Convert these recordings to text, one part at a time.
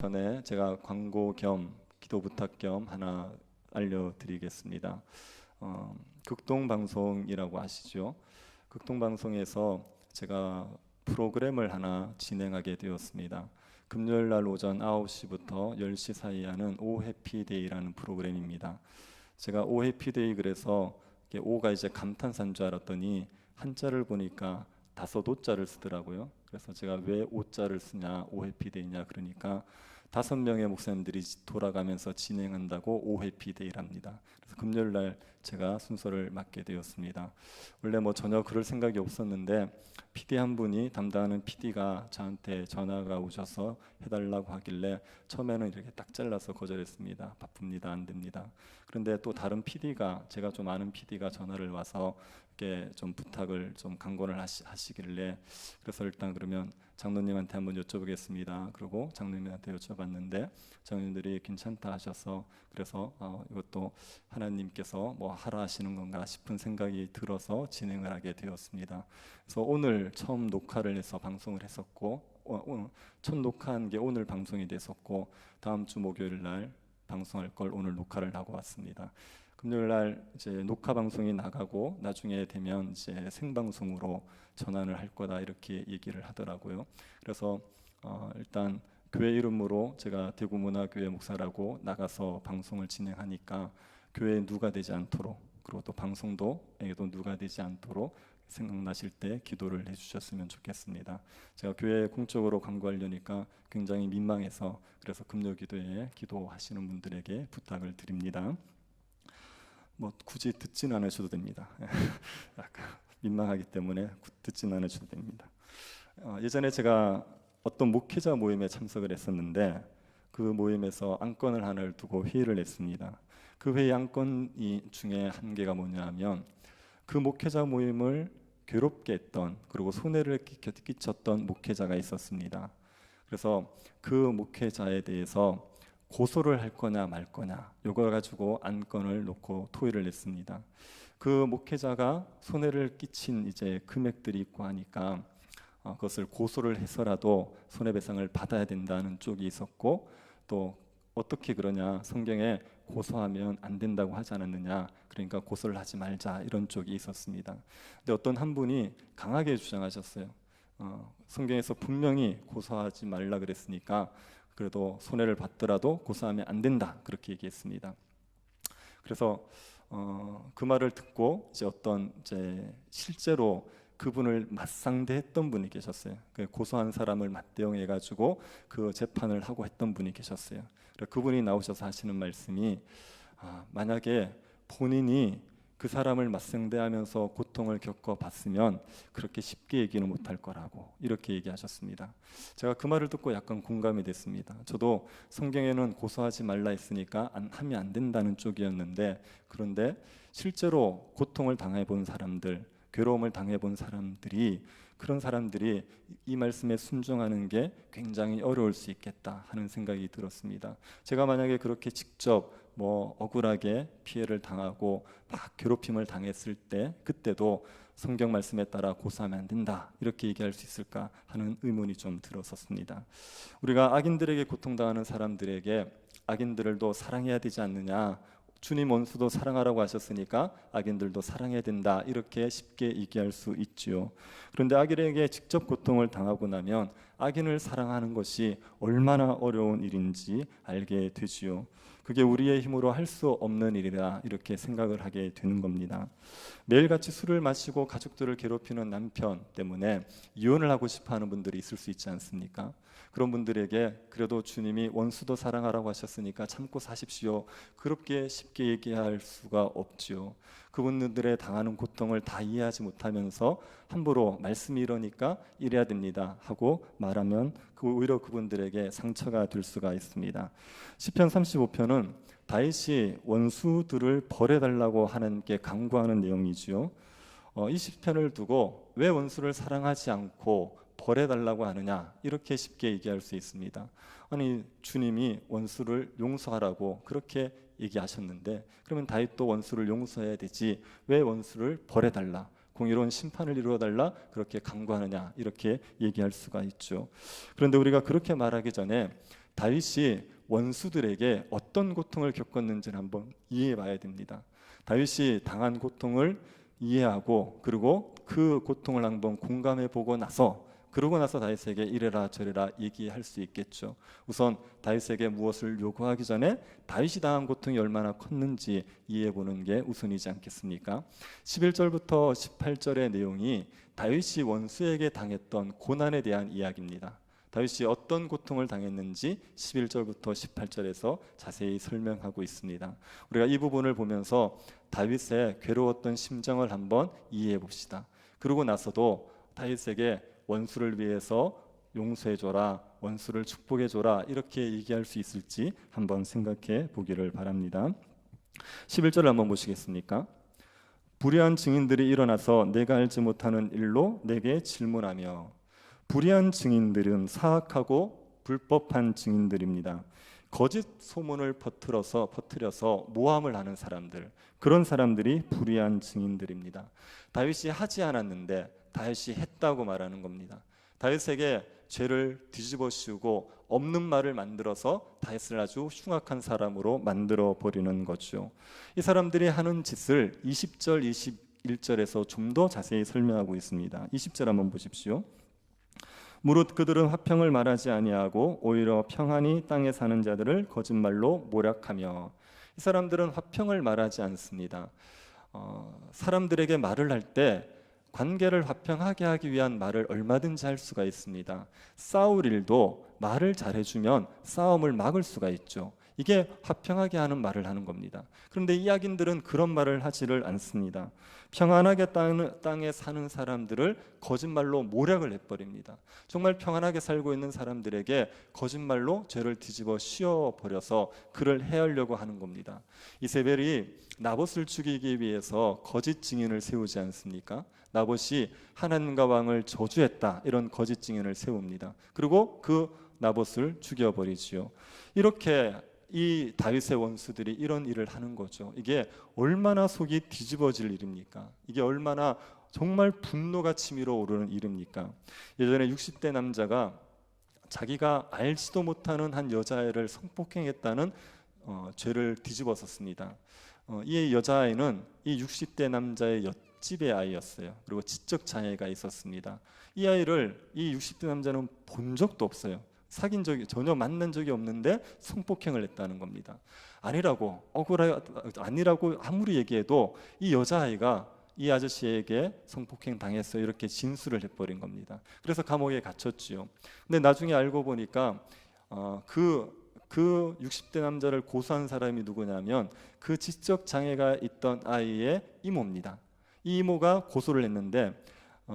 전에 제가 광고 겸 기도 부탁 겸 하나 알려드리겠습니다. 극동방송이라고 아시죠? 극동방송에서 제가 프로그램을 하나 진행하게 되었습니다. 금요일 날 오전 9시부터 10시 사이에 하는 오 해피데이라는 프로그램입니다. 제가 오 해피데이 그래서 오가 이제 감탄사인 줄 알았더니 한자를 보니까 다섯 오자를 쓰더라고요. 그래서 제가 왜 오자를 쓰냐, 오 해피데이냐 그러니까 5명의 목사님들이 돌아가면서 진행한다고 오 해피데이랍니다. 그래서 금요일 날 제가 순서를 맡게 되었습니다. 원래 전혀 그럴 생각이 없었는데 PD 한 분이 담당하는 PD가 저한테 전화가 오셔서 해달라고 하길래 처음에는 이렇게 딱 잘라서 거절했습니다. 바쁩니다, 안 됩니다. 그런데 또 다른 PD가, 제가 좀 아는 PD가 전화를 와서 이렇게 좀 부탁을 좀 강권을 하시길래, 그래서 일단 그러면 장로님한테 한번 여쭤보겠습니다. 그리고 장로님한테 여쭤봤는데 장로님들이 괜찮다 하셔서, 그래서 이것도 하나님께서 뭐 하라 하시는 건가 싶은 생각이 들어서 진행을 하게 되었습니다. 그래서 오늘 처음 녹화를 해서 방송을 했었고, 첫 녹화한 게 오늘 방송이 됐었고, 다음 주 목요일 날 방송할 걸 오늘 녹화를 하고 왔습니다. 금요일 날 이제 녹화 방송이 나가고 나중에 되면 이제 생방송으로 전환을 할 거다 이렇게 얘기를 하더라고요. 그래서 일단 교회 이름으로 제가 대구문화교회 목사라고 나가서 방송을 진행하니까 교회에 누가 되지 않도록, 그리고 또 방송도에도 누가 되지 않도록 생각나실 때 기도를 해주셨으면 좋겠습니다. 제가 교회 공적으로 광고하려니까 굉장히 민망해서, 그래서 금요 기도에 기도하시는 분들에게 부탁을 드립니다. 굳이 듣진 않으셔도 됩니다. 약간 민망하기 때문에 듣진 않으셔도 됩니다. 예전에 제가 어떤 목회자 모임에 참석을 했었는데 그 모임에서 안건을 하나를 두고 회의를 했습니다. 그 회의 안건 중에 한 개가 뭐냐면, 그 목회자 모임을 괴롭게 했던, 그리고 손해를 끼쳤던 목회자가 있었습니다. 그래서 그 목회자에 대해서 고소를 할 거냐 말 거냐, 이걸 가지고 안건을 놓고 토의를 했습니다. 그 목회자가 손해를 끼친 이제 금액들이 있고 하니까 그것을 고소를 해서라도 손해배상을 받아야 된다는 쪽이 있었고, 또 어떻게 그러냐, 성경에 고소하면 안 된다고 하지 않았느냐, 그러니까 고소를 하지 말자, 이런 쪽이 있었습니다. 근데 어떤 한 분이 강하게 주장하셨어요. 성경에서 분명히 고소하지 말라 그랬으니까 그래도 손해를 받더라도 고소하면 안 된다, 그렇게 얘기했습니다. 그래서 그 말을 듣고 이제 실제로 그분을 맞상대했던 분이 계셨어요. 고소한 사람을 맞대응해 가지고 그 재판을 하고 했던 분이 계셨어요. 그분이 나오셔서 하시는 말씀이, 만약에 본인이 그 사람을 맞상대하면서 고통을 겪어봤으면 그렇게 쉽게 얘기는 못할 거라고 이렇게 얘기하셨습니다. 제가 그 말을 듣고 약간 공감이 됐습니다. 저도 성경에는 고소하지 말라 했으니까 하면 안 된다는 쪽이었는데, 그런데 실제로 고통을 당해본 사람들, 괴로움을 당해본 사람들이, 그런 사람들이 이 말씀에 순종하는 게 굉장히 어려울 수 있겠다 하는 생각이 들었습니다. 제가 만약에 그렇게 직접 억울하게 피해를 당하고 막 괴롭힘을 당했을 때, 그때도 성경 말씀에 따라 고소하면 안 된다 이렇게 얘기할 수 있을까 하는 의문이 좀 들었었습니다. 우리가 악인들에게 고통당하는 사람들에게 악인들도 사랑해야 되지 않느냐, 주님 원수도 사랑하라고 하셨으니까 악인들도 사랑해야 된다, 이렇게 쉽게 얘기할 수 있지요. 그런데 악인에게 직접 고통을 당하고 나면 악인을 사랑하는 것이 얼마나 어려운 일인지 알게 되지요. 그게 우리의 힘으로 할 수 없는 일이라 이렇게 생각을 하게 되는 겁니다. 매일같이 술을 마시고 가족들을 괴롭히는 남편 때문에 이혼을 하고 싶어하는 분들이 있을 수 있지 않습니까? 그런 분들에게 그래도 주님이 원수도 사랑하라고 하셨으니까 참고 사십시오, 그렇게 쉽게 얘기할 수가 없지요. 그분들의 당하는 고통을 다 이해하지 못하면서 함부로 말씀이 이러니까 이래야 됩니다 하고 말하면 오히려 그분들에게 상처가 될 수가 있습니다. 시편 35편은 다윗이 원수들을 벌해달라고 하는 게 강구하는 내용이지요. 이 시편을 두고 왜 원수를 사랑하지 않고 벌해달라고 하느냐, 이렇게 쉽게 얘기할 수 있습니다. 아니, 주님이 원수를 용서하라고 그렇게 얘기하셨는데, 그러면 다윗도 원수를 용서해야 되지 왜 원수를 벌해달라, 공의로운 심판을 이루어달라 그렇게 강구하느냐, 이렇게 얘기할 수가 있죠. 그런데 우리가 그렇게 말하기 전에 다윗이 원수들에게 어떤 고통을 겪었는지를 한번 이해해 봐야 됩니다. 다윗이 당한 고통을 이해하고 그리고 그 고통을 한번 공감해 보고 나서 그러고 나서 다윗에게 이래라 저래라 얘기할 수 있겠죠. 우선 다윗에게 무엇을 요구하기 전에 다윗이 당한 고통이 얼마나 컸는지 이해해 보는 게 우선이지 않겠습니까? 11절부터 18절의 내용이 다윗이 원수에게 당했던 고난에 대한 이야기입니다. 다윗이 어떤 고통을 당했는지 11절부터 18절에서 자세히 설명하고 있습니다. 우리가 이 부분을 보면서 다윗의 괴로웠던 심정을 한번 이해해 봅시다. 그러고 나서도 다윗에게 원수를 위해서 용서해줘라, 원수를 축복해줘라 이렇게 얘기할 수 있을지 한번 생각해 보기를 바랍니다. 11절을 한번 보시겠습니까? 불의한 증인들이 일어나서 내가 알지 못하는 일로 내게 질문하며. 불의한 증인들은 사악하고 불법한 증인들입니다. 거짓 소문을 퍼뜨려서 모함을 하는 사람들, 그런 사람들이 불의한 증인들입니다. 다윗이 하지 않았는데 다윗이 했다고 말하는 겁니다. 다윗에게 죄를 뒤집어 씌우고 없는 말을 만들어서 다윗을 아주 흉악한 사람으로 만들어 버리는 거죠. 이 사람들이 하는 짓을 20절, 21절에서 좀 더 자세히 설명하고 있습니다. 20절 한번 보십시오. 무릇 그들은 화평을 말하지 아니하고 오히려 평안히 땅에 사는 자들을 거짓말로 모략하며. 이 사람들은 화평을 말하지 않습니다. 사람들에게 말을 할 때 관계를 화평하게 하기 위한 말을 얼마든지 할 수가 있습니다. 싸울 일도 말을 잘해주면 싸움을 막을 수가 있죠. 이게 화평하게 하는 말을 하는 겁니다. 그런데 이 악인들은 그런 말을 하지를 않습니다. 평안하게 땅에 사는 사람들을 거짓말로 모략을 해버립니다. 정말 평안하게 살고 있는 사람들에게 거짓말로 죄를 뒤집어 씌워버려서 그를 해하려고 하는 겁니다. 이세벨이 나봇을 죽이기 위해서 거짓 증인을 세우지 않습니까? 나봇이 하나님과 왕을 저주했다 이런 거짓 증인을 세웁니다. 그리고 그 나봇을 죽여버리지요. 이렇게 이 다윗의 원수들이 이런 일을 하는 거죠. 이게 얼마나 속이 뒤집어질 일입니까? 이게 얼마나 정말 분노가 치밀어 오르는 일입니까? 예전에 60대 남자가 자기가 알지도 못하는 한 여자애를 성폭행했다는 죄를 뒤집었었습니다. 이 여자아이는 이 60대 남자의 옆집의 아이였어요. 그리고 지적 장애가 있었습니다. 이 아이를 이 60대 남자는 본 적도 없어요. 사귄 적이 전혀 만난 적이 없는데 성폭행을 했다는 겁니다. 아니라고 아무리 얘기해도 이 여자아이가 이 아저씨에게 성폭행 당했어요 이렇게 진술을 해버린 겁니다. 그래서 감옥에 갇혔지요. 근데 나중에 알고 보니까 그 60대 남자를 고소한 사람이 누구냐면 그 지적 장애가 있던 아이의 이모입니다. 이 이모가 고소를 했는데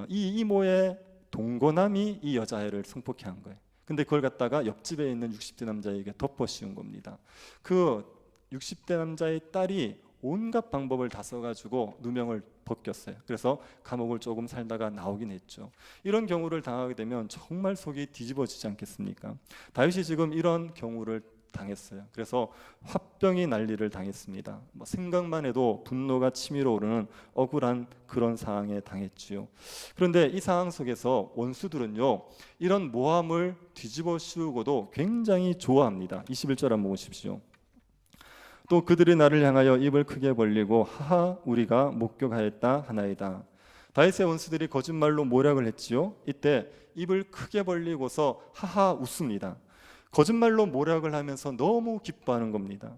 이 이모의 동거남이 이 여자아이를 성폭행한 거예요. 근데 그걸 갖다가 옆집에 있는 60대 남자에게 덮어씌운 겁니다. 그 60대 남자의 딸이 온갖 방법을 다 써가지고 누명을 벗겼어요. 그래서 감옥을 조금 살다가 나오긴 했죠. 이런 경우를 당하게 되면 정말 속이 뒤집어지지 않겠습니까? 다윗이 지금 이런 경우를 당했어요. 그래서 화병이 난리를 당했습니다. 생각만 해도 분노가 치밀어 오르는 억울한 그런 상황에 당했지요. 그런데 이 상황 속에서 원수들은요, 이런 모함을 뒤집어 씌우고도 굉장히 좋아합니다. 21절 한번 보십시오. 또 그들이 나를 향하여 입을 크게 벌리고 하하 우리가 목격하였다 하나이다. 다윗의 원수들이 거짓말로 모략을 했지요. 이때 입을 크게 벌리고서 하하 웃습니다. 거짓말로 모략을 하면서 너무 기뻐하는 겁니다.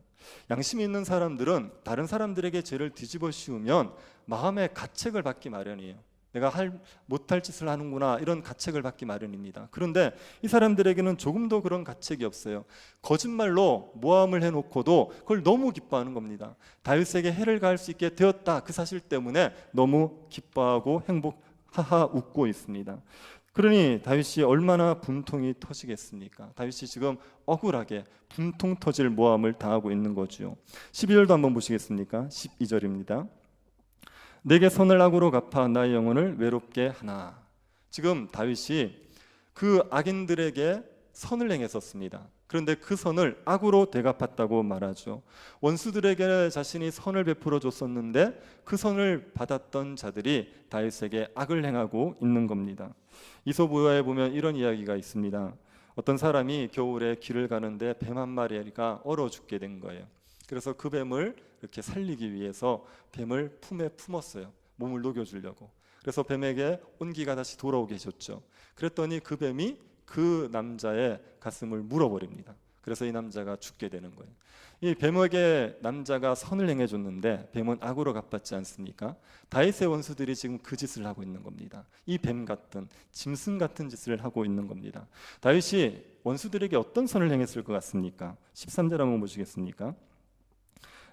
양심이 있는 사람들은 다른 사람들에게 죄를 뒤집어 씌우면 마음의 가책을 받기 마련이에요. 내가 못할 짓을 하는구나 이런 가책을 받기 마련입니다. 그런데 이 사람들에게는 조금도 그런 가책이 없어요. 거짓말로 모함을 해놓고도 그걸 너무 기뻐하는 겁니다. 다윗에게 해를 가할 수 있게 되었다 그 사실 때문에 너무 기뻐하고 하하 웃고 있습니다. 그러니 다윗이 얼마나 분통이 터지겠습니까? 다윗이 지금 억울하게 분통 터질 모함을 당하고 있는 거죠. 12절도 한번 보시겠습니까? 12절입니다. 내게 선을 악으로 갚아 나의 영혼을 외롭게 하나. 지금 다윗이 그 악인들에게 선을 행했었습니다. 그런데 그 선을 악으로 되갚았다고 말하죠. 원수들에게 자신이 선을 베풀어 줬었는데 그 선을 받았던 자들이 다윗에게 악을 행하고 있는 겁니다. 이솝우화에 보면 이런 이야기가 있습니다. 어떤 사람이 겨울에 길을 가는데 뱀 한 마리가 얼어 죽게 된 거예요. 그래서 그 뱀을 이렇게 살리기 위해서 뱀을 품에 품었어요. 몸을 녹여주려고. 그래서 뱀에게 온기가 다시 돌아오게 해줬죠. 그랬더니 그 뱀이 그 남자의 가슴을 물어버립니다. 그래서 이 남자가 죽게 되는 거예요. 이 뱀에게 남자가 선을 행해줬는데 뱀은 악으로 갚았지 않습니까? 다윗의 원수들이 지금 그 짓을 하고 있는 겁니다. 이 뱀 같은, 짐승 같은 짓을 하고 있는 겁니다. 다윗이 원수들에게 어떤 선을 행했을 것 같습니까? 13절 한번 보시겠습니까?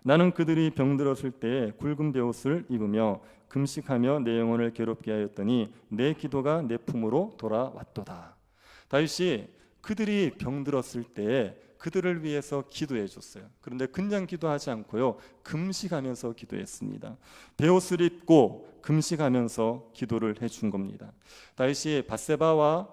나는 그들이 병들었을 때에 굵은 베옷을 입으며 금식하며 내 영혼을 괴롭게 하였더니 내 기도가 내 품으로 돌아왔도다. 다윗이 그들이 병들었을 때에 그들을 위해서 기도해 줬어요. 그런데 그냥 기도하지 않고요, 금식하면서 기도했습니다. 베옷을 입고 금식하면서 기도를 해준 겁니다. 다윗이 밧세바와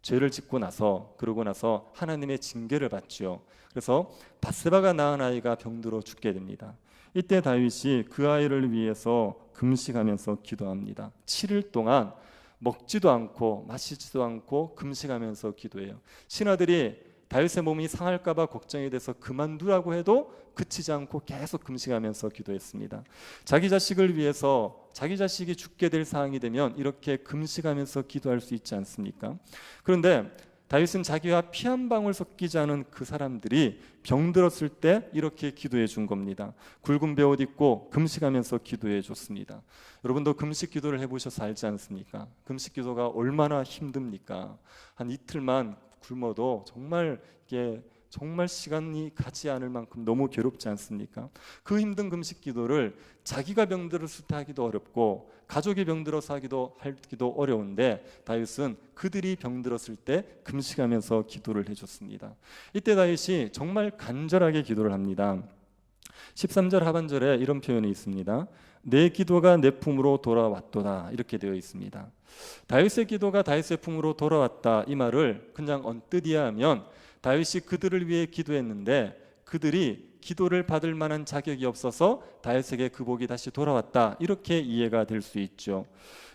죄를 짓고 나서, 그러고 나서 하나님의 징계를 받죠. 그래서 밧세바가 낳은 아이가 병들어 죽게 됩니다. 이때 다윗이 그 아이를 위해서 금식하면서 기도합니다. 7일 동안 먹지도 않고 마시지도 않고 금식하면서 기도해요. 신하들이 다윗의 몸이 상할까 봐 걱정이 돼서 그만두라고 해도 그치지 않고 계속 금식하면서 기도했습니다. 자기 자식을 위해서, 자기 자식이 죽게 될 상황이 되면 이렇게 금식하면서 기도할 수 있지 않습니까? 그런데 다윗은 자기와 피 한 방울 섞이지 않은 그 사람들이 병들었을 때 이렇게 기도해 준 겁니다. 굵은 베옷 입고 금식하면서 기도해 줬습니다. 여러분도 금식 기도를 해보셔서 알지 않습니까? 금식 기도가 얼마나 힘듭니까? 한 이틀만 굶어도 정말 이게 정말 시간이 가지 않을 만큼 너무 괴롭지 않습니까? 그 힘든 금식 기도를 자기가 병들었을 때 하기도 어렵고 가족이 병들어서 하기도 어려운데 다윗은 그들이 병들었을 때 금식하면서 기도를 해줬습니다. 이때 다윗이 정말 간절하게 기도를 합니다. 13절 하반절에 이런 표현이 있습니다. 내 기도가 내 품으로 돌아왔도다, 이렇게 되어 있습니다. 다윗의 기도가 다윗의 품으로 돌아왔다, 이 말을 그냥 언뜻 이해하면 다윗이 그들을 위해 기도했는데 그들이 기도를 받을 만한 자격이 없어서 다윗에게 그 복이 다시 돌아왔다, 이렇게 이해가 될 수 있죠.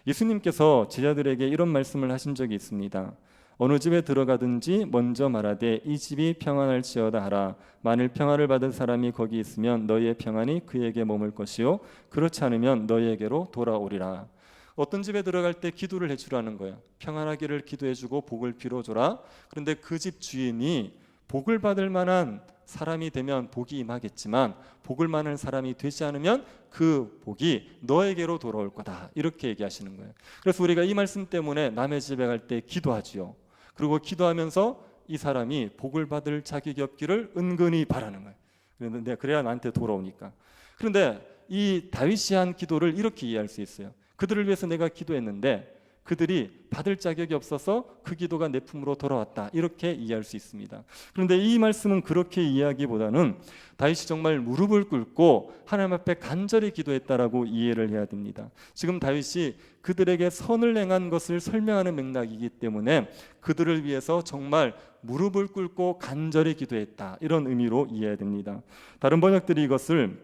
예수님께서 제자들에게 이런 말씀을 하신 적이 있습니다. 어느 집에 들어가든지 먼저 말하되 이 집이 평안할지어다 하라. 만일 평안을 받은 사람이 거기 있으면 너희의 평안이 그에게 머물 것이요 그렇지 않으면 너희에게로 돌아오리라. 어떤 집에 들어갈 때 기도를 해주라는 거예요. 평안하기를 기도해주고 복을 빌어줘라. 그런데 그 집 주인이 복을 받을 만한 사람이 되면 복이 임하겠지만 복을 받는 사람이 되지 않으면 그 복이 너에게로 돌아올 거다, 이렇게 얘기하시는 거예요. 그래서 우리가 이 말씀 때문에 남의 집에 갈 때 기도하지요. 그리고 기도하면서 이 사람이 복을 받을 자격이 없기를 은근히 바라는 거예요. 그런데 그래야 나한테 돌아오니까. 그런데 이 다윗이 한 기도를 이렇게 이해할 수 있어요. 그들을 위해서 내가 기도했는데 그들이 받을 자격이 없어서 그 기도가 내 품으로 돌아왔다, 이렇게 이해할 수 있습니다. 그런데 이 말씀은 그렇게 이해하기보다는 다윗이 정말 무릎을 꿇고 하나님 앞에 간절히 기도했다라고 이해를 해야 됩니다. 지금 다윗이 그들에게 선을 행한 것을 설명하는 맥락이기 때문에 그들을 위해서 정말 무릎을 꿇고 간절히 기도했다, 이런 의미로 이해해야 됩니다. 다른 번역들이 이것을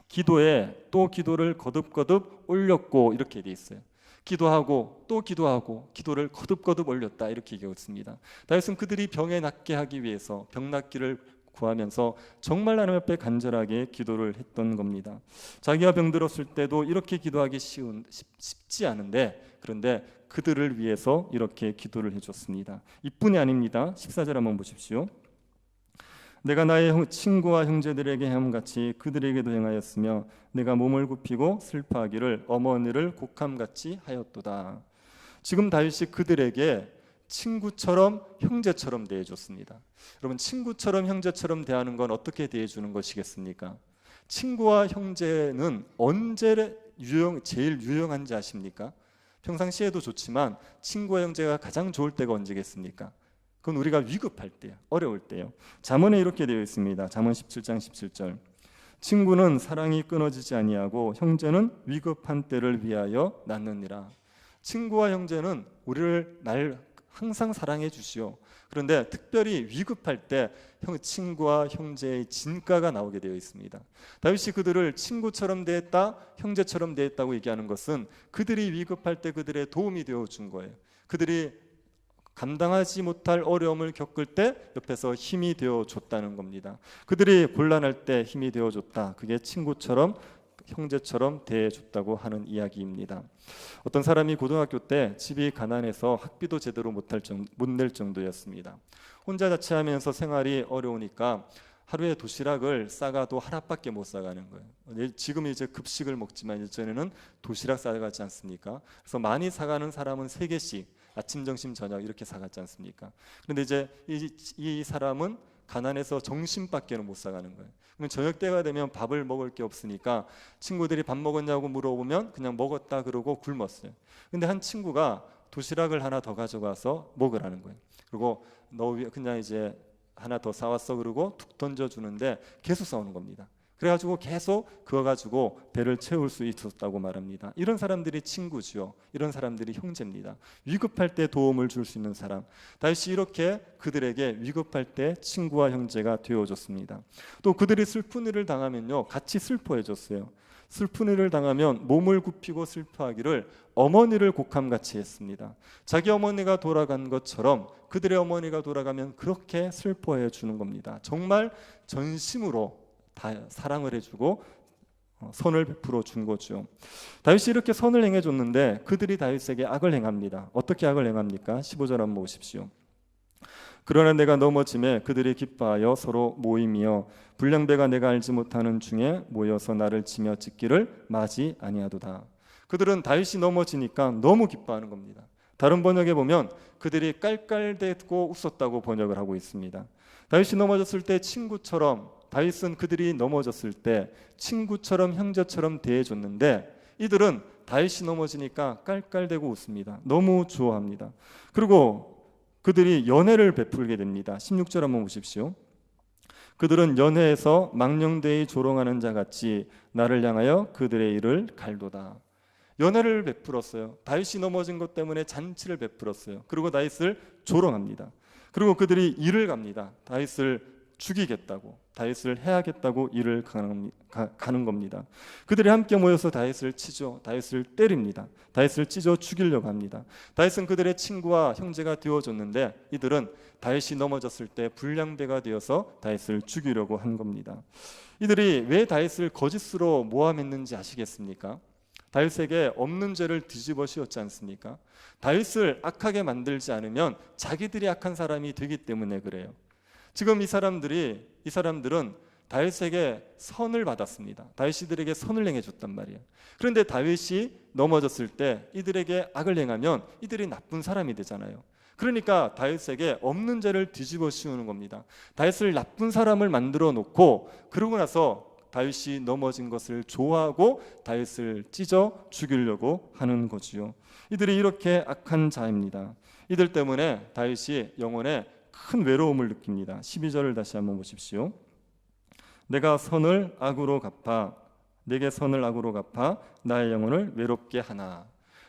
기도에 또 기도를 거듭거듭 올렸고, 이렇게 돼 있어요. 기도하고 또 기도하고 기도를 거듭거듭 올렸다, 이렇게 얘기했습니다. 다윗은 그들이 병에 낫게 하기 위해서 병 낫기를 구하면서 정말 하나님 앞에 간절하게 기도를 했던 겁니다. 자기가 병들었을 때도 이렇게 기도하기 쉽지 않은데, 그런데 그들을 위해서 이렇게 기도를 해줬습니다. 이뿐이 아닙니다. 14절 한번 보십시오. 내가 나의 친구와 형제들에게 행함같이 그들에게도 행하였으며 내가 몸을 굽히고 슬퍼하기를 어머니를 곡함같이 하였도다. 지금 다윗이 그들에게 친구처럼 형제처럼 대해줬습니다. 여러분, 친구처럼 형제처럼 대하는 건 어떻게 대해주는 것이겠습니까? 친구와 형제는 언제 제일 유용한지 아십니까? 평상시에도 좋지만 친구와 형제가 가장 좋을 때가 언제겠습니까? 그건 우리가 위급할 때요, 어려울 때요. 잠언에 이렇게 되어 있습니다. 잠언 17장 17절. 친구는 사랑이 끊어지지 아니하고 형제는 위급한 때를 위하여 낳느니라. 친구와 형제는 우리를 항상 사랑해 주시오. 그런데 특별히 위급할 때 친구와 형제의 진가가 나오게 되어 있습니다. 다윗이 그들을 친구처럼 대했다, 형제처럼 대했다고 얘기하는 것은 그들이 위급할 때 그들의 도움이 되어 준 거예요. 그들이 감당하지 못할 어려움을 겪을 때 옆에서 힘이 되어줬다는 겁니다. 그들이 곤란할 때 힘이 되어줬다. 그게 친구처럼 형제처럼 대해줬다고 하는 이야기입니다. 어떤 사람이 고등학교 때 집이 가난해서 학비도 제대로 못 낼 정도였습니다. 혼자 자취하면서 생활이 어려우니까 하루에 도시락을 싸가도 하나밖에 못 싸가는 거예요. 지금 이제 급식을 먹지만 예전에는 도시락 싸가지 않습니까? 그래서 많이 싸가는 사람은 3개씩 아침, 점심, 저녁 이렇게 싸갔지 않습니까? 그런데 이제 이 사람은 가난해서 점심밖에는 못 싸가는 거예요. 그럼 저녁 때가 되면 밥을 먹을 게 없으니까 친구들이 밥 먹었냐고 물어보면 그냥 먹었다 그러고 굶었어요. 근데 한 친구가 도시락을 하나 더 가져가서 먹으라는 거예요. 그리고 너 그냥 이제 하나 더 싸왔어 그러고 툭 던져주는데 계속 싸우는 겁니다. 그래가지고 계속 그거 가지고 배를 채울 수 있었다고 말합니다. 이런 사람들이 친구죠. 이런 사람들이 형제입니다. 위급할 때 도움을 줄 수 있는 사람. 다윗이 이렇게 그들에게 위급할 때 친구와 형제가 되어줬습니다. 또 그들이 슬픈 일을 당하면요, 같이 슬퍼해줬어요. 슬픈 일을 당하면 몸을 굽히고 슬퍼하기를 어머니를 곡함같이 했습니다. 자기 어머니가 돌아간 것처럼 그들의 어머니가 돌아가면 그렇게 슬퍼해 주는 겁니다. 정말 전심으로 다 사랑을 해주고 선을 베풀어 준 거죠. 다윗이 이렇게 선을 행해줬는데 그들이 다윗에게 악을 행합니다. 어떻게 악을 행합니까? 15절 한번 보십시오. 그러나 내가 넘어짐에 그들이 기뻐하여 서로 모임이여 불량배가 내가 알지 못하는 중에 모여서 나를 치며 찢기를 마지 아니하도다. 그들은 다윗이 넘어지니까 너무 기뻐하는 겁니다. 다른 번역에 보면 그들이 깔깔대고 웃었다고 번역을 하고 있습니다. 다윗이 넘어졌을 때 친구처럼, 다윗은 그들이 넘어졌을 때 친구처럼 형제처럼 대해줬는데 이들은 다윗이 넘어지니까 깔깔대고 웃습니다. 너무 좋아합니다. 그리고 그들이 연회를 베풀게 됩니다. 16절 한번 보십시오. 그들은 연회에서 망령되이 조롱하는 자같이 나를 향하여 그들의 일을 갈도다. 연회를 베풀었어요. 다윗이 넘어진 것 때문에 잔치를 베풀었어요. 그리고 다윗을 조롱합니다. 그리고 그들이 일을 갑니다. 다윗을 죽이겠다고, 다윗을 해야겠다고 일을 가는 겁니다. 그들이 함께 모여서 다윗을 치죠. 다윗을 때립니다. 다윗을 찢어 죽이려고 합니다. 다윗은 그들의 친구와 형제가 되어줬는데 이들은 다윗이 넘어졌을 때 불량배가 되어서 다윗을 죽이려고 한 겁니다. 이들이 왜 다윗을 거짓으로 모함했는지 아시겠습니까? 다윗에게 없는 죄를 뒤집어 씌웠지 않습니까? 다윗을 악하게 만들지 않으면 자기들이 악한 사람이 되기 때문에 그래요. 지금 이 사람들은 다윗에게 선을 받았습니다. 다윗이 이들에게 선을 행해줬단 말이에요. 그런데 다윗이 넘어졌을 때 이들에게 악을 행하면 이들이 나쁜 사람이 되잖아요. 그러니까 다윗에게 없는 죄를 뒤집어 씌우는 겁니다. 다윗을 나쁜 사람을 만들어 놓고 그러고 나서 다윗이 넘어진 것을 좋아하고 다윗을 찢어 죽이려고 하는 거지요. 이들이 이렇게 악한 자입니다. 이들 때문에 다윗이 영혼에 큰 외로움을 느낍니다. 12절을 다시 한번 보십시오. 내가 선을 악으로 갚아 내게 선을 악으로 갚아 나의 영혼을 외롭게 하나.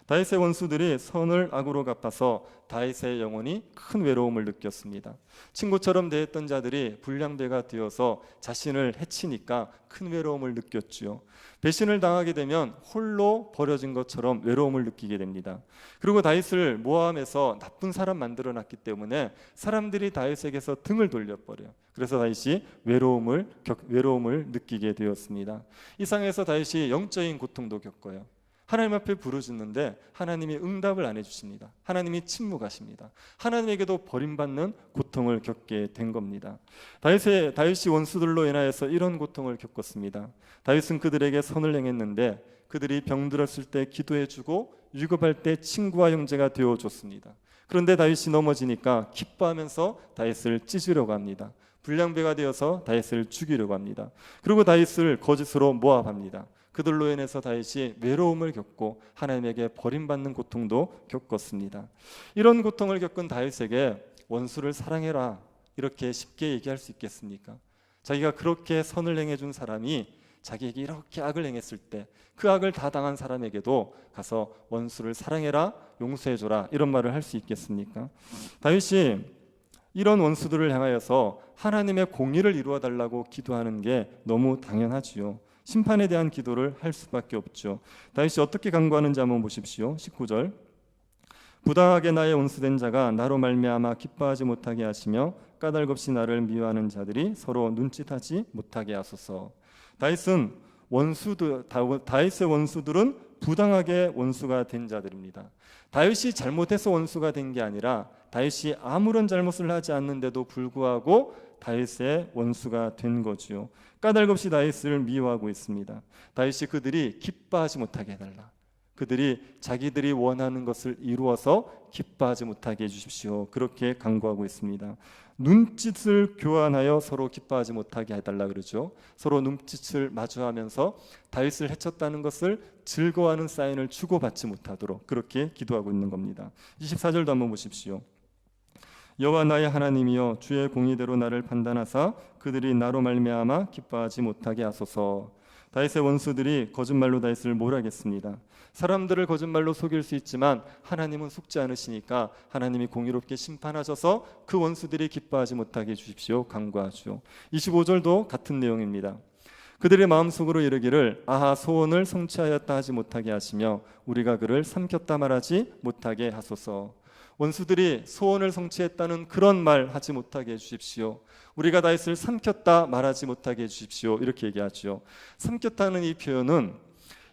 다윗의 원수들이 선을 악으로 갚아서 다윗의 영혼이 큰 외로움을 느꼈습니다. 친구처럼 대했던 자들이 불량배가 되어서 자신을 해치니까 큰 외로움을 느꼈지요. 배신을 당하게 되면 홀로 버려진 것처럼 외로움을 느끼게 됩니다. 그리고 다윗을 모함해서 나쁜 사람 만들어놨기 때문에 사람들이 다윗에게서 등을 돌려버려요. 그래서 다윗이 외로움을 느끼게 되었습니다. 이 상황에서 다윗이 영적인 고통도 겪어요. 하나님 앞에 부르짖는데 하나님이 응답을 안 해주십니다. 하나님이 침묵하십니다. 하나님에게도 버림받는 고통을 겪게 된 겁니다. 다윗이 원수들로 인하여서 이런 고통을 겪었습니다. 다윗은 그들에게 선을 행했는데 그들이 병들었을 때 기도해주고 위급할 때 친구와 형제가 되어줬습니다. 그런데 다윗이 넘어지니까 기뻐하면서 다윗을 찢으려고 합니다. 불량배가 되어서 다윗을 죽이려고 합니다. 그리고 다윗을 거짓으로 모함합니다. 그들로 인해서 다윗이 외로움을 겪고 하나님에게 버림받는 고통도 겪었습니다. 이런 고통을 겪은 다윗에게 원수를 사랑해라 이렇게 쉽게 얘기할 수 있겠습니까? 자기가 그렇게 선을 행해준 사람이 자기에게 이렇게 악을 행했을 때 그 악을 다 당한 사람에게도 가서 원수를 사랑해라, 용서해줘라 이런 말을 할 수 있겠습니까? 다윗이 이런 원수들을 향하여서 하나님의 공의를 이루어달라고 기도하는 게 너무 당연하지요. 심판에 대한 기도를 할 수밖에 없죠. 다윗이 어떻게 간구하는지 한번 보십시오. 19절. 부당하게 나의 원수된 자가 나로 말미암아 기뻐하지 못하게 하시며 까닭없이 나를 미워하는 자들이 서로 눈짓하지 못하게 하소서. 다윗의 원수들은 부당하게 원수가 된 자들입니다. 다윗이 잘못해서 원수가 된 게 아니라 다윗이 아무런 잘못을 하지 않는데도 불구하고 다윗의 원수가 된 거지요. 까닭없이 다윗을 미워하고 있습니다. 다윗이 그들이 기뻐하지 못하게 해달라. 그들이 자기들이 원하는 것을 이루어서 기뻐하지 못하게 해주십시오. 그렇게 간구하고 있습니다. 눈짓을 교환하여 서로 기뻐하지 못하게 해달라 그러죠. 서로 눈짓을 마주하면서 다윗을 해쳤다는 것을 즐거워하는 사인을 주고받지 못하도록 그렇게 기도하고 있는 겁니다. 24절도 한번 보십시오. 여호와 나의 하나님이여 주의 공의대로 나를 판단하사 그들이 나로 말미암아 기뻐하지 못하게 하소서. 다윗의 원수들이 거짓말로 다윗을 몰아겠습니다. 사람들을 거짓말로 속일 수 있지만 하나님은 속지 않으시니까 하나님이 공의롭게 심판하셔서 그 원수들이 기뻐하지 못하게 해주십시오. 간구하시오. 25절도 같은 내용입니다. 그들의 마음속으로 이르기를 아하 소원을 성취하였다 하지 못하게 하시며 우리가 그를 삼켰다 말하지 못하게 하소서. 원수들이 소원을 성취했다는 그런 말 하지 못하게 해주십시오. 우리가 다윗을 삼켰다 말하지 못하게 해주십시오. 이렇게 얘기하죠. 삼켰다는 이 표현은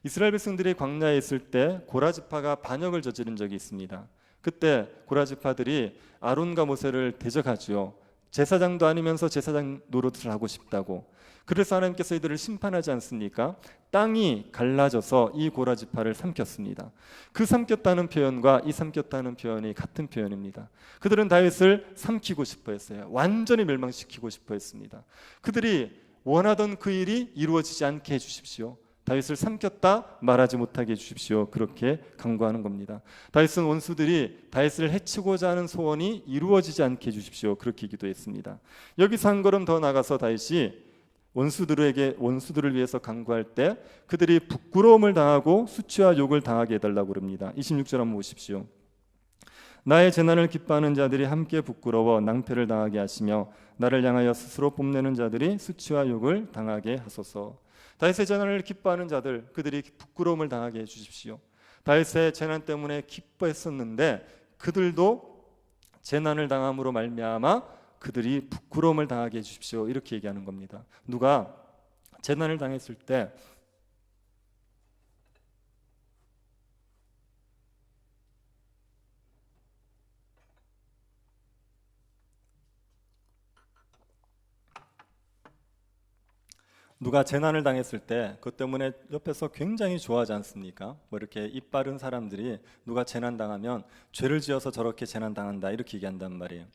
이스라엘 백성들이 광야에 있을 때 고라지파가 반역을 저지른 적이 있습니다. 그때 고라지파들이 아론과 모세를 대적하죠. 제사장도 아니면서 제사장 노릇을 하고 싶다고. 그래서 하나님께서 이들을 심판하지 않습니까? 땅이 갈라져서 이 고라지파를 삼켰습니다. 그 삼켰다는 표현과 이 삼켰다는 표현이 같은 표현입니다. 그들은 다윗을 삼키고 싶어 했어요. 완전히 멸망시키고 싶어 했습니다. 그들이 원하던 그 일이 이루어지지 않게 해주십시오. 다윗을 삼켰다 말하지 못하게 해주십시오. 그렇게 간구하는 겁니다. 다윗은 원수들이 다윗을 해치고자 하는 소원이 이루어지지 않게 해주십시오. 그렇게 기도했습니다. 여기서 한 걸음 더 나가서 다윗이 원수들을 위해서 간구할 때 그들이 부끄러움을 당하고 수치와 욕을 당하게 해달라고 그럽니다. 26절 한번 보십시오. 나의 재난을 기뻐하는 자들이 함께 부끄러워 낭패를 당하게 하시며 나를 향하여 스스로 뽐내는 자들이 수치와 욕을 당하게 하소서. 다윗의 재난을 기뻐하는 자들, 그들이 부끄러움을 당하게 해주십시오. 다윗의 재난 때문에 기뻐했었는데 그들도 재난을 당함으로 말미암아 그들이 부끄러움을 당하게 해주십시오. 이렇게 얘기하는 겁니다. 누가 재난을 당했을 때 그것 때문에 옆에서 굉장히 좋아하지 않습니까? 뭐 이렇게 입 바른 사람들이 누가 재난 당하면 죄를 지어서 저렇게 재난 당한다 이렇게 얘기한단 말이에요.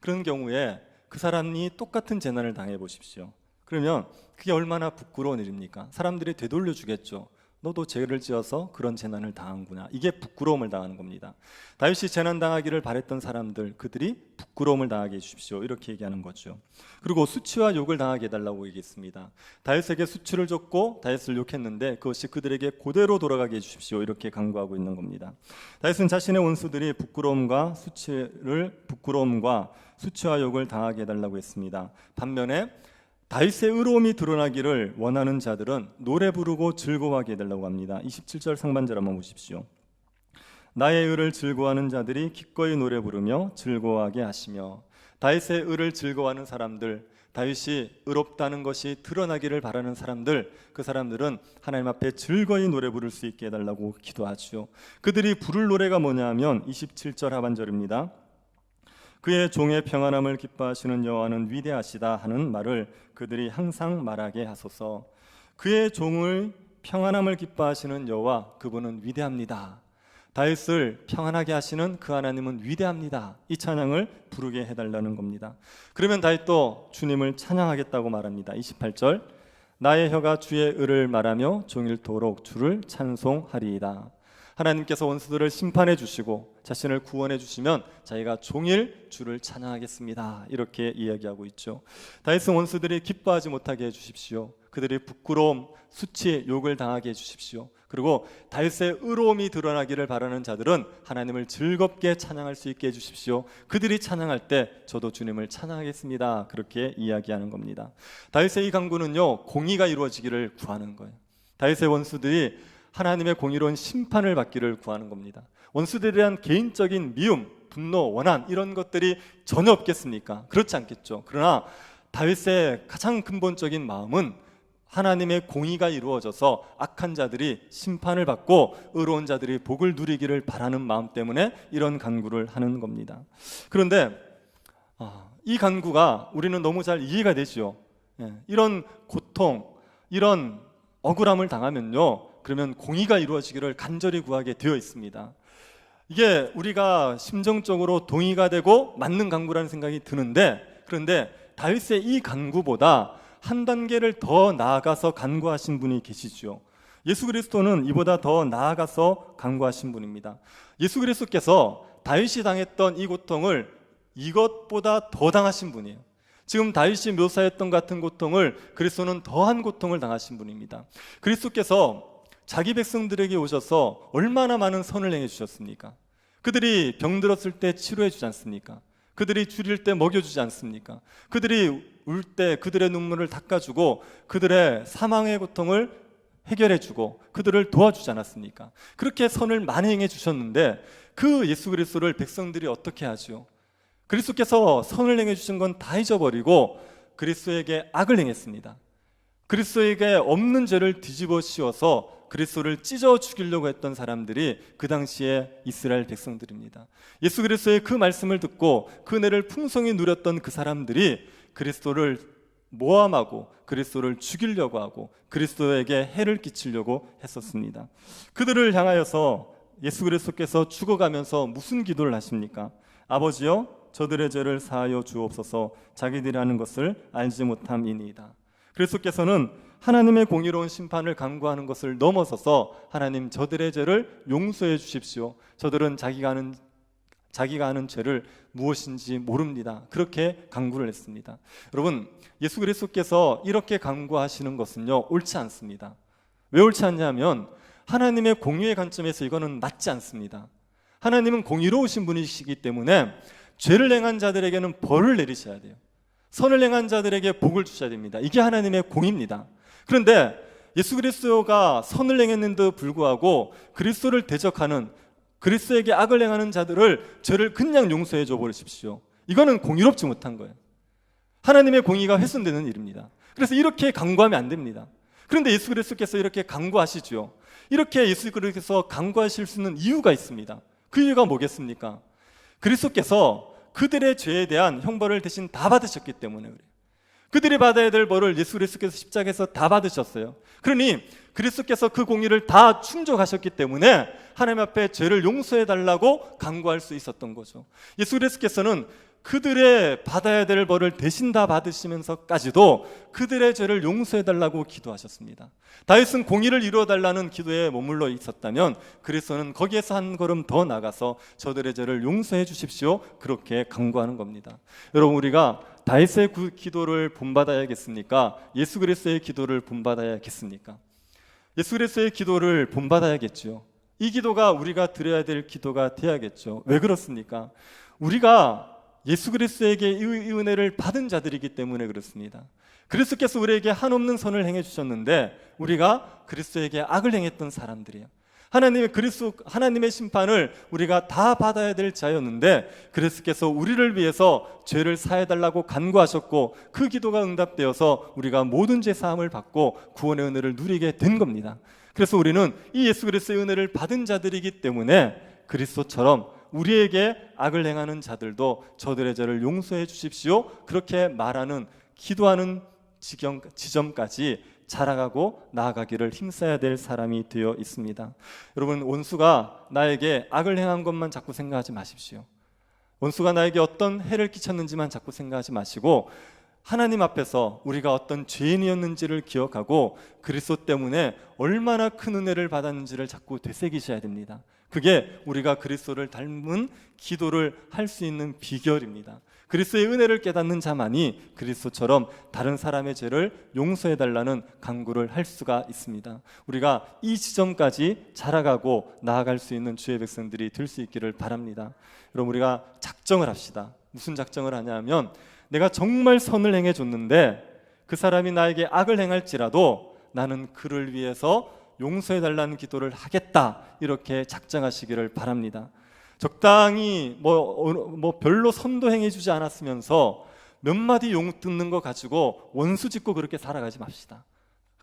그런 경우에 그 사람이 똑같은 재난을 당해 보십시오. 그러면 그게 얼마나 부끄러운 일입니까? 사람들이 되돌려 주겠죠. 너도 죄를 지어서 그런 재난을 당한구나. 이게 부끄러움을 당하는 겁니다. 다윗이 재난 당하기를 바랬던 사람들, 그들이 부끄러움을 당하게 해주십시오. 이렇게 얘기하는 거죠. 그리고 수치와 욕을 당하게 해달라고 얘기했습니다. 다윗에게 수치를 줬고 다윗을 욕했는데 그것이 그들에게 그대로 돌아가게 해주십시오. 이렇게 간구하고 있는 겁니다. 다윗은 자신의 원수들이 부끄러움과 수치와 욕을 당하게 해달라고 했습니다. 반면에 다윗의 의로움이 드러나기를 원하는 자들은 노래 부르고 즐거워하게 해달라고 합니다. 27절 상반절 한번 보십시오. 나의 의를 즐거워하는 자들이 기꺼이 노래 부르며 즐거워하게 하시며. 다윗의 의를 즐거워하는 사람들, 다윗이 의롭다는 것이 드러나기를 바라는 사람들, 그 사람들은 하나님 앞에 즐거이 노래 부를 수 있게 해달라고 기도하죠. 그들이 부를 노래가 뭐냐면 27절 하반절입니다. 그의 종의 평안함을 기뻐하시는 여호와는 위대하시다 하는 말을 그들이 항상 말하게 하소서. 그의 종의 평안함을 기뻐하시는 여호와, 그분은 위대합니다. 다윗을 평안하게 하시는 그 하나님은 위대합니다. 이 찬양을 부르게 해달라는 겁니다. 그러면 다윗도 주님을 찬양하겠다고 말합니다. 28절 나의 혀가 주의 의를 말하며 종일토록 주를 찬송하리이다. 하나님께서 원수들을 심판해 주시고 자신을 구원해 주시면 자기가 종일 주를 찬양하겠습니다. 이렇게 이야기하고 있죠. 다윗은 원수들이 기뻐하지 못하게 해주십시오. 그들이 부끄러움, 수치, 욕을 당하게 해주십시오. 그리고 다윗의 의로움이 드러나기를 바라는 자들은 하나님을 즐겁게 찬양할 수 있게 해주십시오. 그들이 찬양할 때 저도 주님을 찬양하겠습니다. 그렇게 이야기하는 겁니다. 다윗의 이 간구는요, 공의가 이루어지기를 구하는 거예요. 다윗의 원수들이 하나님의 공의로운 심판을 받기를 구하는 겁니다. 원수들에 대한 개인적인 미움, 분노, 원한 이런 것들이 전혀 없겠습니까? 그렇지 않겠죠. 그러나 다윗의 가장 근본적인 마음은 하나님의 공의가 이루어져서 악한 자들이 심판을 받고 의로운 자들이 복을 누리기를 바라는 마음 때문에 이런 간구를 하는 겁니다. 그런데 이 간구가 우리는 너무 잘 이해가 되죠. 이런 고통, 이런 억울함을 당하면요, 그러면 공의가 이루어지기를 간절히 구하게 되어 있습니다. 이게 우리가 심정적으로 동의가 되고 맞는 간구라는 생각이 드는데, 그런데 다윗의 이 간구보다 한 단계를 더 나아가서 간구하신 분이 계시죠. 예수 그리스도는 이보다 더 나아가서 간구하신 분입니다. 예수 그리스도께서 다윗이 당했던 이 고통을 이것보다 더 당하신 분이에요. 지금 다윗이 묘사했던 같은 고통을 그리스도는 더한 고통을 당하신 분입니다. 그리스도께서 자기 백성들에게 오셔서 얼마나 많은 선을 행해 주셨습니까? 그들이 병들었을 때 치료해 주지 않습니까? 그들이 줄일 때 먹여주지 않습니까? 그들이 울 때 그들의 눈물을 닦아주고 그들의 사망의 고통을 해결해주고 그들을 도와주지 않았습니까? 그렇게 선을 많이 행해 주셨는데 그 예수 그리스도를 백성들이 어떻게 하죠? 그리스도께서 선을 행해 주신 건 다 잊어버리고 그리스도에게 악을 행했습니다. 그리스도에게 없는 죄를 뒤집어 씌워서 그리스도를 찢어 죽이려고 했던 사람들이 그 당시에 이스라엘 백성들입니다. 예수 그리스도의 그 말씀을 듣고 그 은혜를 풍성히 누렸던 그 사람들이 그리스도를 모함하고 그리스도를 죽이려고 하고 그리스도에게 해를 끼치려고 했었습니다. 그들을 향하여서 예수 그리스도께서 죽어가면서 무슨 기도를 하십니까? 아버지여, 저들의 죄를 사하여 주옵소서, 자기들이 하는 것을 알지 못함이니이다. 그리스도께서는 하나님의 공의로운 심판을 간구하는 것을 넘어서서 하나님, 저들의 죄를 용서해 주십시오. 저들은 자기가 하는 죄를 무엇인지 모릅니다. 그렇게 간구를 했습니다. 여러분, 예수 그리스도께서 이렇게 간구하시는 것은요, 옳지 않습니다. 왜 옳지 않냐면 하나님의 공의의 관점에서 이거는 맞지 않습니다. 하나님은 공의로우신 분이시기 때문에 죄를 행한 자들에게는 벌을 내리셔야 돼요. 선을 행한 자들에게 복을 주셔야 됩니다. 이게 하나님의 공의입니다. 그런데 예수 그리스도가 선을 행했는데도 불구하고 그리스도를 대적하는, 그리스도에게 악을 행하는 자들을 죄를 그냥 용서해 줘 버리십시오. 이거는 공의롭지 못한 거예요. 하나님의 공의가 훼손되는 일입니다. 그래서 이렇게 간구하면 안 됩니다. 그런데 예수 그리스도께서 이렇게 간구하시죠. 이렇게 예수 그리스도께서 간구하실 수 있는 이유가 있습니다. 그 이유가 뭐겠습니까? 그리스도께서 그들의 죄에 대한 형벌을 대신 다 받으셨기 때문에 그래요. 그들이 받아야 될 벌을 예수 그리스도께서 십자가에서 다 받으셨어요. 그러니 그리스도께서 그 공의를 다 충족하셨기 때문에 하나님 앞에 죄를 용서해 달라고 간구할 수 있었던 거죠. 예수 그리스도께서는 그들의 받아야 될 벌을 대신 다 받으시면서까지도 그들의 죄를 용서해 달라고 기도하셨습니다. 다윗은 공의를 이루어 달라는 기도에 머물러 있었다면 그리스도는 거기에서 한 걸음 더 나가서 저들의 죄를 용서해 주십시오, 그렇게 간구하는 겁니다. 여러분, 우리가 다윗의 그 기도를 본받아야겠습니까? 예수 그리스도의 기도를 본받아야겠습니까? 예수 그리스도의 기도를 본받아야겠죠. 이 기도가 우리가 드려야 될 기도가 돼야겠죠. 왜 그렇습니까? 우리가 예수 그리스도에게 이 은혜를 받은 자들이기 때문에 그렇습니다. 그리스도께서 우리에게 한없는 선을 행해 주셨는데 우리가 그리스도에게 악을 행했던 사람들이에요. 하나님의 심판을 우리가 다 받아야 될 자였는데 그리스도께서 우리를 위해서 죄를 사해 달라고 간구하셨고 그 기도가 응답되어서 우리가 모든 죄 사함을 받고 구원의 은혜를 누리게 된 겁니다. 그래서 우리는 이 예수 그리스도의 은혜를 받은 자들이기 때문에 그리스도처럼 우리에게 악을 행하는 자들도 저들의 죄를 용서해 주십시오, 그렇게 말하는, 기도하는 지점까지 자라가고 나아가기를 힘써야 될 사람이 되어 있습니다. 여러분, 원수가 나에게 악을 행한 것만 자꾸 생각하지 마십시오. 원수가 나에게 어떤 해를 끼쳤는지만 자꾸 생각하지 마시고 하나님 앞에서 우리가 어떤 죄인이었는지를 기억하고 그리스도 때문에 얼마나 큰 은혜를 받았는지를 자꾸 되새기셔야 됩니다. 그게 우리가 그리스도를 닮은 기도를 할 수 있는 비결입니다. 그리스도의 은혜를 깨닫는 자만이 그리스도처럼 다른 사람의 죄를 용서해달라는 간구를 할 수가 있습니다. 우리가 이 지점까지 자라가고 나아갈 수 있는 주의 백성들이 될 수 있기를 바랍니다. 여러분, 우리가 작정을 합시다. 무슨 작정을 하냐면, 내가 정말 선을 행해줬는데 그 사람이 나에게 악을 행할지라도 나는 그를 위해서 용서해달라는 기도를 하겠다, 이렇게 작정하시기를 바랍니다. 적당히 뭐 별로 선도 행해주지 않았으면서 몇 마디 용 듣는 거 가지고 원수 짓고 그렇게 살아가지 맙시다.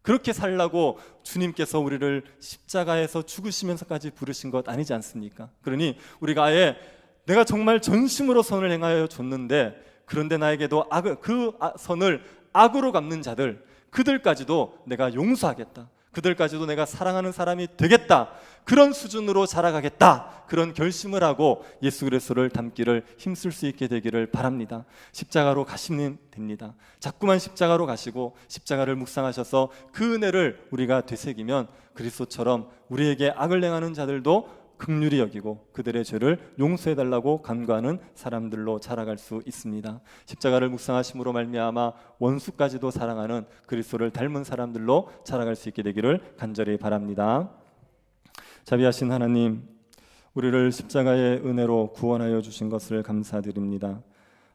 그렇게 살라고 주님께서 우리를 십자가에서 죽으시면서까지 부르신 것 아니지 않습니까? 그러니 우리가 아예 내가 정말 전심으로 선을 행하여 줬는데, 그런데 나에게도 그 선을 악으로 갚는 자들, 그들까지도 내가 용서하겠다, 그들까지도 내가 사랑하는 사람이 되겠다, 그런 수준으로 자라가겠다, 그런 결심을 하고 예수 그리스도를 닮기를 힘쓸 수 있게 되기를 바랍니다. 십자가로 가시면 됩니다. 자꾸만 십자가로 가시고 십자가를 묵상하셔서 그 은혜를 우리가 되새기면 그리스도처럼 우리에게 악을 행하는 자들도 긍휼히 여기고 그들의 죄를 용서해달라고 간구하는 사람들로 자라갈 수 있습니다. 십자가를 묵상하심으로 말미암아 원수까지도 사랑하는 그리스도를 닮은 사람들로 자라갈 수 있게 되기를 간절히 바랍니다. 자비하신 하나님, 우리를 십자가의 은혜로 구원하여 주신 것을 감사드립니다.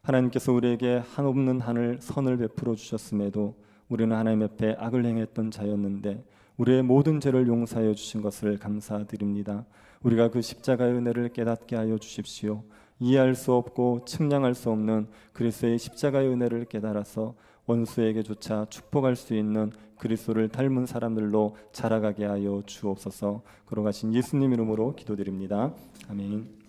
하나님께서 우리에게 한없는 선을 베풀어 주셨음에도 우리는 하나님 앞에 악을 행했던 자였는데 우리의 모든 죄를 용서하여 주신 것을 감사드립니다. 우리가 그 십자가의 은혜를 깨닫게 하여 주십시오. 이해할 수 없고 측량할 수 없는 그리스도의 십자가의 은혜를 깨달아서 원수에게조차 축복할 수 있는 그리스도를 닮은 사람들로 자라가게 하여 주옵소서. 걸어가신 예수님 이름으로 기도드립니다. 아멘.